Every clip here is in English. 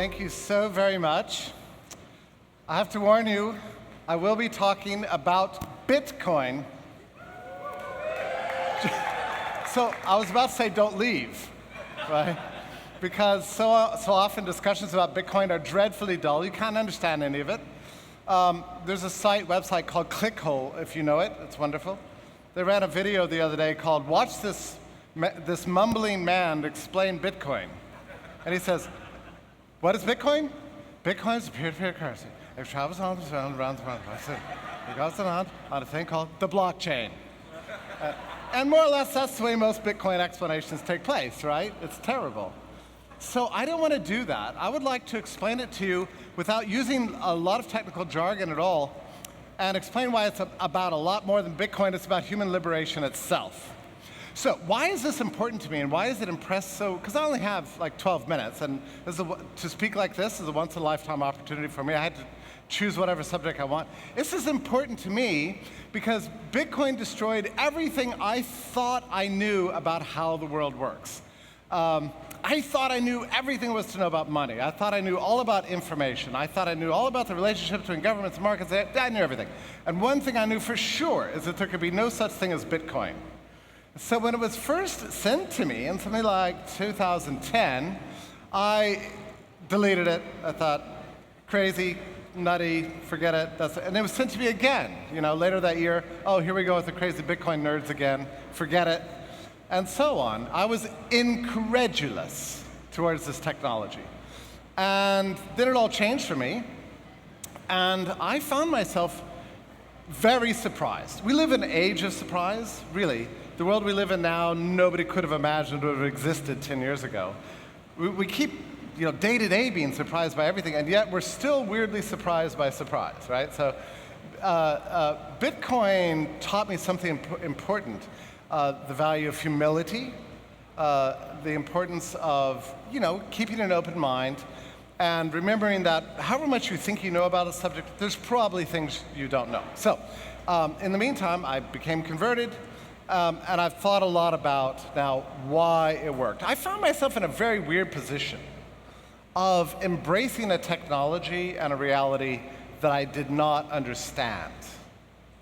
Thank you so very much. I have to warn you, I will be talking about Bitcoin. So I was about to say don't leave, right? Because so often discussions about Bitcoin are dreadfully dull. You can't understand any of it. There's a website called Clickhole, if you know it. It's wonderful. They ran a video the other day called "Watch this mumbling man explain Bitcoin," and he says, "What is Bitcoin? Bitcoin is a peer-to-peer currency. It travels around the world. It goes around on a thing called the blockchain." And more or less, that's the way most Bitcoin explanations take place, right? It's terrible. So I don't want to do that. I would like to explain it to you without using a lot of technical jargon at all, and explain why it's about a lot more than Bitcoin. It's about human liberation itself. So why is this important to me, and why is it impressed so? Because I only have like 12 minutes, and to speak like this is a once-in-a-lifetime opportunity for me. I had to choose whatever subject I want. This is important to me because Bitcoin destroyed everything I thought I knew about how the world works. I thought I knew everything there was to know about money. I thought I knew all about information. I thought I knew all about the relationship between governments and markets. I knew everything. And one thing I knew for sure is that there could be no such thing as Bitcoin. So when it was first sent to me in something like 2010, I deleted it. I thought, crazy, nutty, forget it. And it was sent to me again, later that year. Oh, here we go with the crazy Bitcoin nerds again. Forget it. And so on. I was incredulous towards this technology. And then it all changed for me. And I found myself very surprised. We live in an age of surprise, really. The world we live in now, nobody could have imagined would have existed 10 years ago. We keep, day to day being surprised by everything, and yet we're still weirdly surprised by surprise, right? So Bitcoin taught me something important. The value of humility, the importance of, keeping an open mind, and remembering that however much you think you know about a subject, there's probably things you don't know. So in the meantime, I became converted. And I've thought a lot about now why it worked. I found myself in a very weird position of embracing a technology and a reality that I did not understand.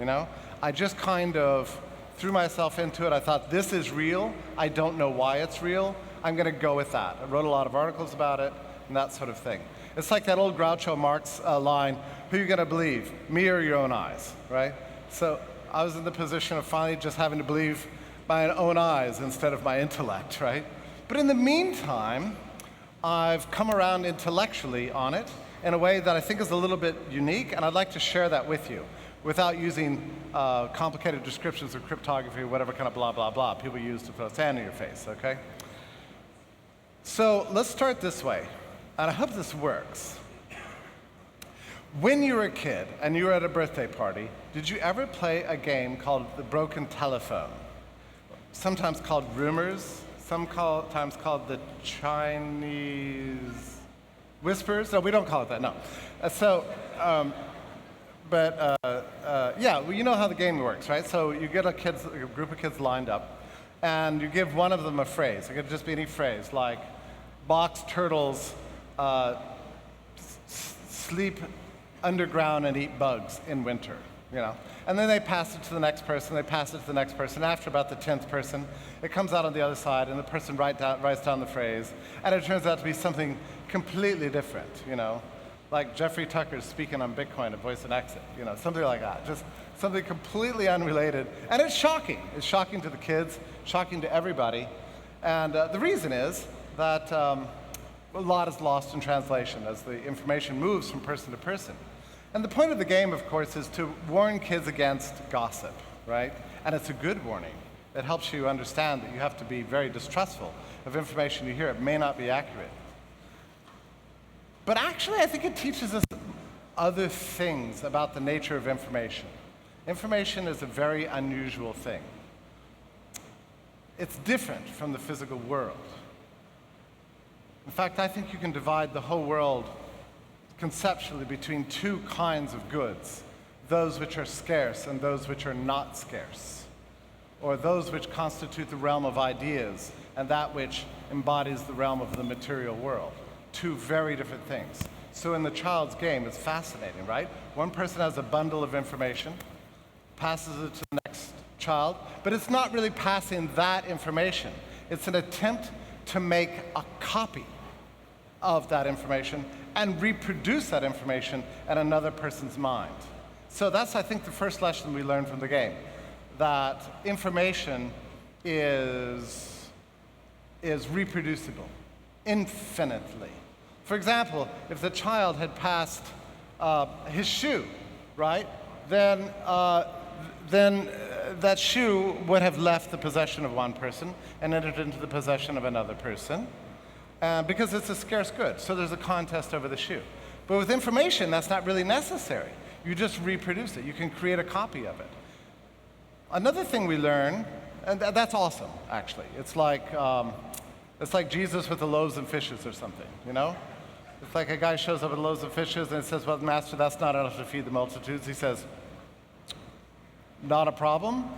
I just kind of threw myself into it. I thought, this is real. I don't know why it's real. I'm going to go with that. I wrote a lot of articles about it and that sort of thing. It's like that old Groucho Marx line, who are you going to believe, me or your own eyes, right? So I was in the position of finally just having to believe my own eyes instead of my intellect, right? But in the meantime, I've come around intellectually on it in a way that I think is a little bit unique, and I'd like to share that with you without using complicated descriptions of cryptography or whatever kind of blah, blah, blah people use to throw sand in your face, okay? So let's start this way, and I hope this works. When you were a kid and you were at a birthday party, did you ever play a game called the broken telephone? Sometimes called rumors, sometimes called the Chinese whispers. No, we don't call it that, no. You know how the game works, right? So you get a group of kids lined up, and you give one of them a phrase. It could just be any phrase, like box turtles sleep underground and eat bugs in winter, And then they pass it to the next person, they pass it to the next person. After about the 10th person, it comes out on the other side, and the person writes down the phrase, and it turns out to be something completely different, like Jeffrey Tucker's speaking on Bitcoin at Voice and Exit, something like that. Just something completely unrelated. And it's shocking. It's shocking to the kids, shocking to everybody. And the reason is that a lot is lost in translation as the information moves from person to person. And the point of the game, of course, is to warn kids against gossip, right? And it's a good warning. It helps you understand that you have to be very distrustful of information you hear. It may not be accurate. But actually, I think it teaches us other things about the nature of information. Information is a very unusual thing. It's different from the physical world. In fact, I think you can divide the whole world conceptually between two kinds of goods, those which are scarce and those which are not scarce, or those which constitute the realm of ideas and that which embodies the realm of the material world. two very different things. So in the child's game, it's fascinating, right? One person has a bundle of information, passes it to the next child, but it's not really passing that information. It's an attempt to make a copy of that information and reproduce that information in another person's mind. So that's, I think, the first lesson we learned from the game, that information is reproducible infinitely. For example, if the child had passed his shoe, right, then that shoe would have left the possession of one person and entered into the possession of another person, because it's a scarce good. So there's a contest over the shoe. But with information, that's not really necessary. You just reproduce it. You can create a copy of it. Another thing we learn, and that's awesome, actually. It's like Jesus with the loaves and fishes or something, you know? It's like a guy shows up with loaves of fishes and says, well, Master, that's not enough to feed the multitudes. He says, not a problem.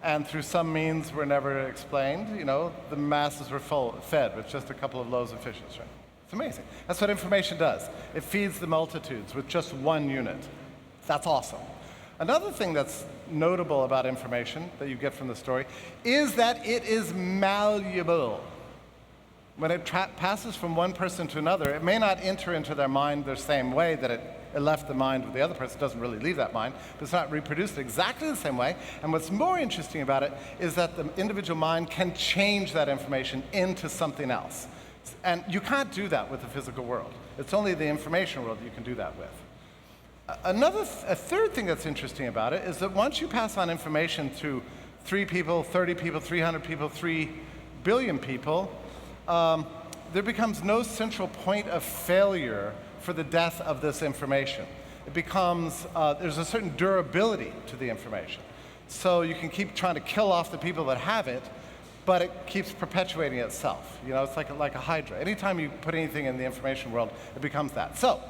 And through some means were never explained, you know, the masses were fed with just a couple of loaves of fishes, right? It's amazing. That's what information does. It feeds the multitudes with just one unit. That's awesome. Another thing that's notable about information that you get from the story is that it is malleable. When it passes from one person to another, it may not enter into their mind the same way that it left the mind of the other person. It doesn't really leave that mind, but it's not reproduced exactly the same way. And what's more interesting about it is that the individual mind can change that information into something else. And you can't do that with the physical world. It's only the information world that you can do that with. A third thing that's interesting about it is that once you pass on information to 3 people, 30 people, 300 people, 3 billion people, there becomes no central point of failure for the death of this information. It becomes, there's a certain durability to the information. So you can keep trying to kill off the people that have it, but it keeps perpetuating itself. You know, it's like a hydra. Anytime you put anything in the information world, it becomes that. So,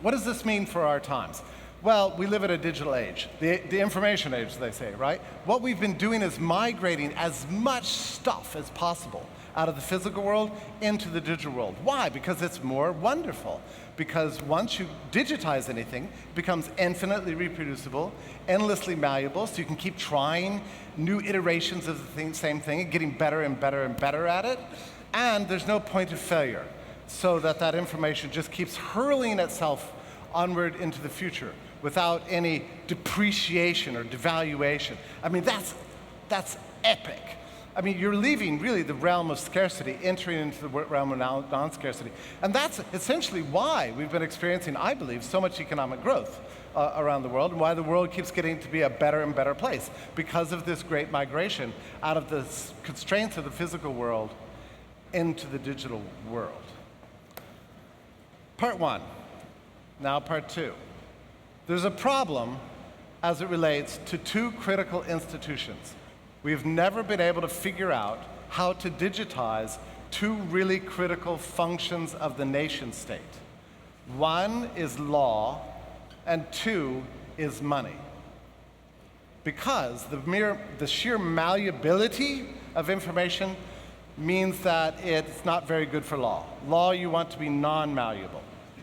what does this mean for our times? Well, we live in a digital age, the information age, they say, right? What we've been doing is migrating as much stuff as possible out of the physical world into the digital world. Why? Because it's more wonderful. Because once you digitize anything, it becomes infinitely reproducible, endlessly malleable, so you can keep trying new iterations of the same thing and getting better and better and better at it. And there's no point of failure, so that information just keeps hurling itself onward into the future without any depreciation or devaluation. I mean, that's epic. I mean, you're leaving really the realm of scarcity, entering into the realm of non-scarcity. And that's essentially why we've been experiencing, I believe, so much economic growth around the world, and why the world keeps getting to be a better and better place, because of this great migration out of the constraints of the physical world into the digital world. Part 1. Now part 2. There's a problem as it relates to 2 critical institutions. We've never been able to figure out how to digitize 2 really critical functions of the nation state. 1 is law, and 2 is money. Because the sheer malleability of information means that it's not very good for law. Law, you want to be non-malleable.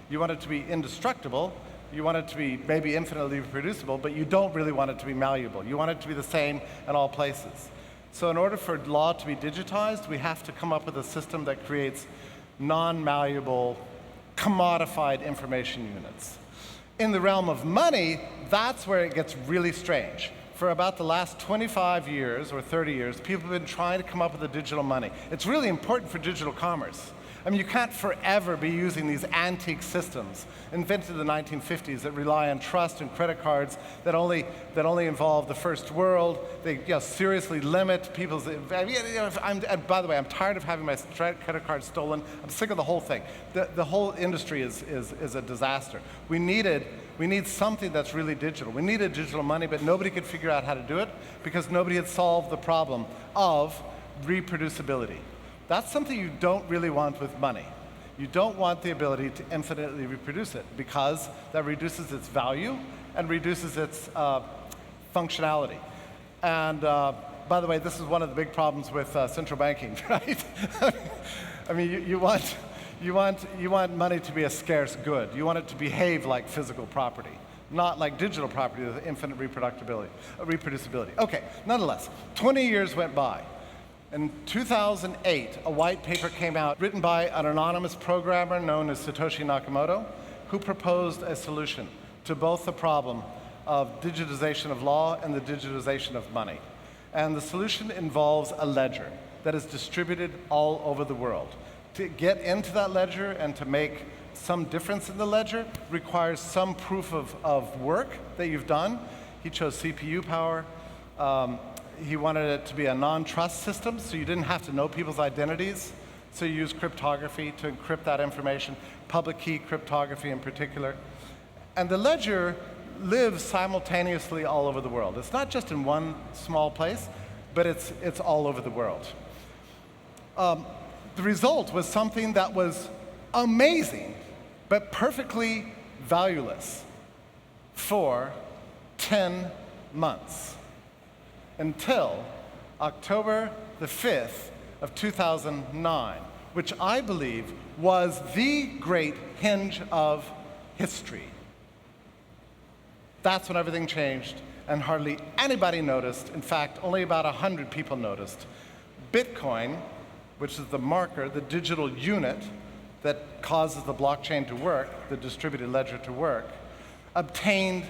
You want it to be indestructible. You want it to be maybe infinitely reproducible, but you don't really want it to be malleable. You want it to be the same in all places. So in order for law to be digitized, we have to come up with a system that creates non-malleable, commodified information units. In the realm of money, that's where it gets really strange. For about the last 25 years or 30 years, people have been trying to come up with a digital money. It's really important for digital commerce. I mean, you can't forever be using these antique systems invented in the 1950s that rely on trust and credit cards that only involve the first world. They seriously limit people's. And by the way, I'm tired of having my credit card stolen. I'm sick of the whole thing. The whole industry is a disaster. We need something that's really digital. We needed digital money, but nobody could figure out how to do it because nobody had solved the problem of reproducibility. That's something you don't really want with money. You don't want the ability to infinitely reproduce it because that reduces its value and reduces its functionality. And By the way, this is one of the big problems with central banking, right? I mean, you want money to be a scarce good. You want it to behave like physical property, not like digital property with infinite reproducibility. Okay, nonetheless, 20 years went by. In 2008, a white paper came out written by an anonymous programmer known as Satoshi Nakamoto, who proposed a solution to both the problem of digitization of law and the digitization of money. And the solution involves a ledger that is distributed all over the world. To get into that ledger and to make some difference in the ledger requires some proof of work that you've done. He chose CPU power. He wanted it to be a non-trust system, so you didn't have to know people's identities. So you use cryptography to encrypt that information, public key cryptography in particular. And the ledger lives simultaneously all over the world. It's not just in one small place, but it's all over the world. The result was something that was amazing, but perfectly valueless for 10 months until October the 5th of 2009, which I believe was the great hinge of history. That's when everything changed, and hardly anybody noticed. In fact, only about 100 people noticed. Bitcoin, which is the marker, the digital unit that causes the blockchain to work, the distributed ledger to work, obtained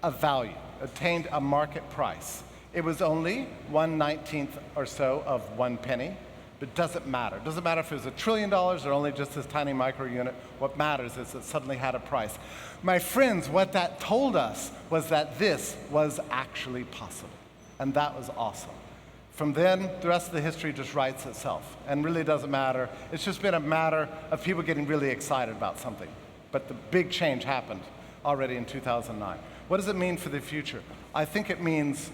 a value, obtained a market price. It was only 1/19 or so of 1 penny, but it doesn't matter. It doesn't matter if it was $1 trillion or only just this tiny micro unit. What matters is it suddenly had a price. My friends, what that told us was that this was actually possible, and that was awesome. From then, the rest of the history just writes itself, and really doesn't matter. It's just been a matter of people getting really excited about something. But the big change happened already in 2009. What does it mean for the future? I think it means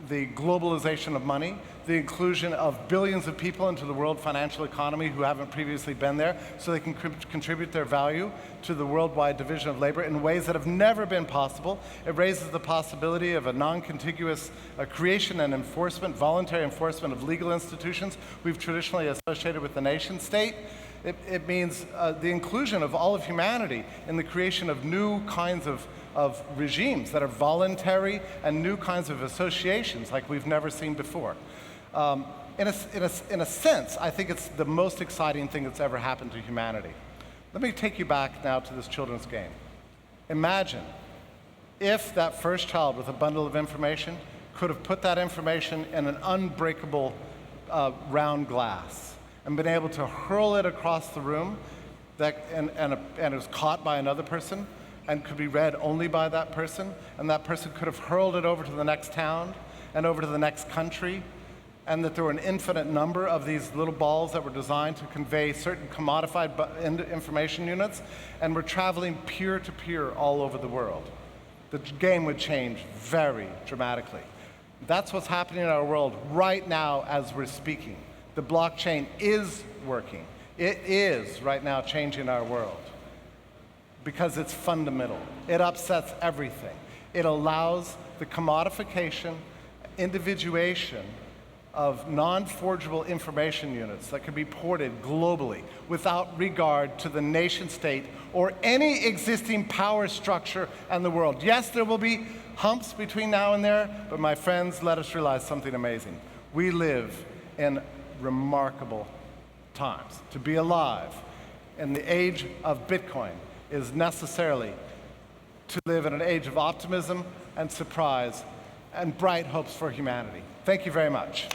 the globalization of money, the inclusion of billions of people into the world financial economy who haven't previously been there, so they can contribute their value to the worldwide division of labor in ways that have never been possible. It raises the possibility of a non-contiguous creation and enforcement, voluntary enforcement of legal institutions we've traditionally associated with the nation state. It means the inclusion of all of humanity in the creation of new kinds of regimes that are voluntary and new kinds of associations like we've never seen before. In a sense, I think it's the most exciting thing that's ever happened to humanity. Let me take you back now to this children's game. Imagine if that first child with a bundle of information could have put that information in an unbreakable round glass and been able to hurl it across the room and it was caught by another person and could be read only by that person, and that person could have hurled it over to the next town and over to the next country, and that there were an infinite number of these little balls that were designed to convey certain commodified information units, and were traveling peer-to-peer all over the world. The game would change very dramatically. That's what's happening in our world right now as we're speaking. The blockchain is working. It is right now changing our world because it's fundamental. It upsets everything. It allows the commodification, individuation of non-forgeable information units that can be ported globally without regard to the nation state or any existing power structure in the world. Yes, there will be humps between now and there, but my friends, let us realize something amazing. We live in remarkable times. To be alive in the age of Bitcoin is necessarily to live in an age of optimism and surprise and bright hopes for humanity. Thank you very much.